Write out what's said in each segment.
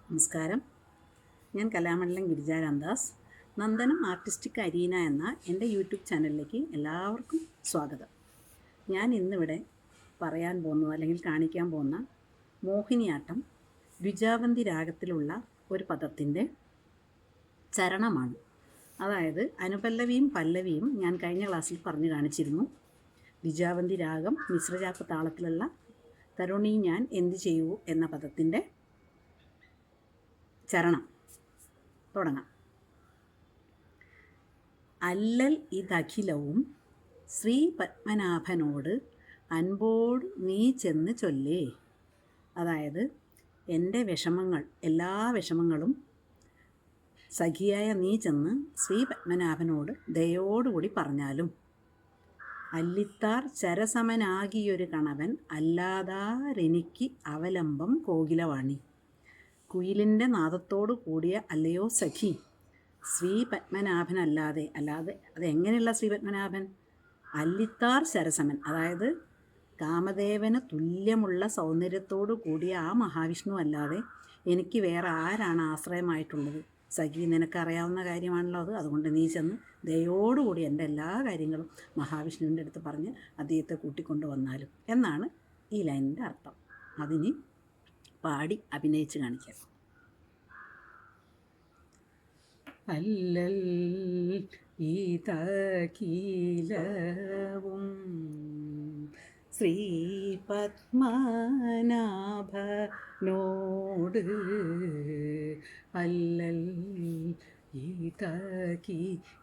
നമസ്കാരം. ഞാൻ Kalamandalam Girija Ramdas. Nandanam artistic arena എന്ന എൻ്റെ യൂട്യൂബ് ചാനലിലേക്ക് എല്ലാവർക്കും സ്വാഗതം. ഞാൻ ഇന്നിവിടെ പറയാൻ പോകുന്നത് അല്ലെങ്കിൽ കാണിക്കാൻ പോകുന്ന മോഹിനിയാട്ടം ദ്വിജാവന്തി രാഗത്തിലുള്ള ഒരു പദത്തിൻ്റെ ചരണമാണ്. അതായത് അനുപല്ലവിയും പല്ലവിയും ഞാൻ കഴിഞ്ഞ ക്ലാസ്സിൽ പറഞ്ഞു കാണിച്ചിരുന്നു. ദ്വിജാവന്തി രാഗം മിശ്രജാപ്പ് താളത്തിലുള്ള തരുണി ഞാൻ എന്ത് ചെയ്യൂ എന്ന പദത്തിൻ്റെ ചരണം തുടങ്ങാം. അല്ലൽ ഇതഖിലവും ശ്രീ പത്മനാഭനോട് അൻപോട് നീ ചെന്ന് ചൊല്ലേ. അതായത് എൻ്റെ വിഷമങ്ങൾ, എല്ലാ വിഷമങ്ങളും സഖിയായ നീ ചെന്ന് ശ്രീ പത്മനാഭനോട് ദയോടുകൂടി പറഞ്ഞാലും. അല്ലിത്താർ ചരസമനാകിയൊരു കണവൻ അല്ലാതാരെനിക്ക് അവലംബം കോകിലവാണി. കുയിലിൻ്റെ നാദത്തോടു കൂടിയ അല്ലയോ സഖി, ശ്രീ പത്മനാഭനല്ലാതെ അതെങ്ങനെയുള്ള ശ്രീ പത്മനാഭൻ? അല്ലിത്താർ ശരസമൻ, അതായത് കാമദേവന് തുല്യമുള്ള സൗന്ദര്യത്തോടു കൂടിയ ആ മഹാവിഷ്ണു അല്ലാതെ എനിക്ക് വേറെ ആരാണ് ആശ്രയമായിട്ടുള്ളത്? സഖി, നിനക്കറിയാവുന്ന കാര്യമാണല്ലോ അത്. അതുകൊണ്ട് നീ ചെന്ന് ദയോടുകൂടി എൻ്റെ എല്ലാ കാര്യങ്ങളും മഹാവിഷ്ണുവിൻ്റെ അടുത്ത് പറഞ്ഞ് അദ്ദേഹത്തെ കൂട്ടിക്കൊണ്ടു വന്നാലും എന്നാണ് ഈ ലൈനിൻ്റെ അർത്ഥം. അതിന് പാടി അഭിനയിച്ച് കാണിക്കാം. അല്ലൽ ഇതഖിലവും ശ്രീ പത്മനാഭനോട്, അല്ലൽ ഇതഖിലവും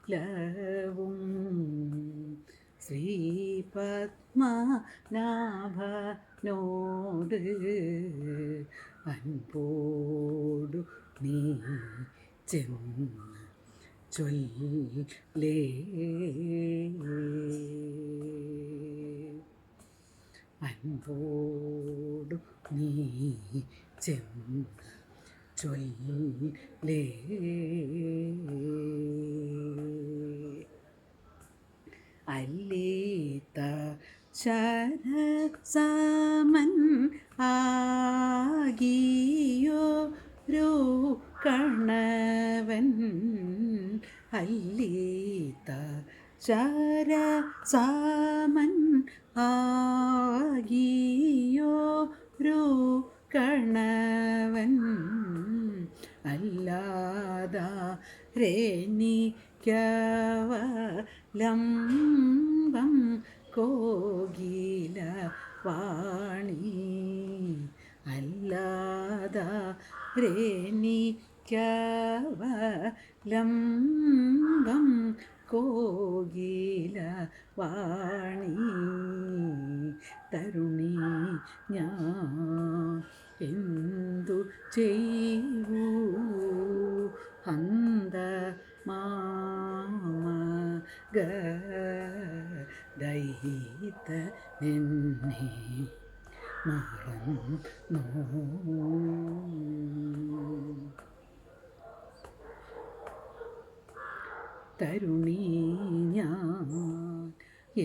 ശ്രീ പത്മനാഭനോട് അൻപോടു നീ ചെന്ന് ചൊല്ലേ. അൻപോടു നീ ചെന്ന് ചൊല്ലേ. അല്ലീത്ത ശരസമൻ ആകിയൊരു കണവൻ, അല്ലീത്ത ശരസമൻ ആകിയൊരു കണവൻ അല്ലാതാരെനിക്കവലംബം കോകിലവാണി. അല്ലാതാരെനിക്കവലംബം കോകിലവാണി. തരുണി ഞാൻ എന്തു ചെയ്യൂ അന്ത മാമഗദൈത നിന്നെ മറന്നോ. തരുണി ഞാൻ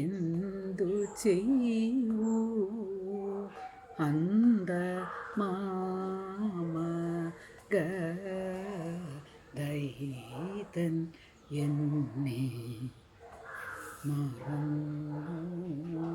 എന്തു ചെയ്യൂ അന്ത മാമഗദൈതൻ എന്നെ മറന്നോ.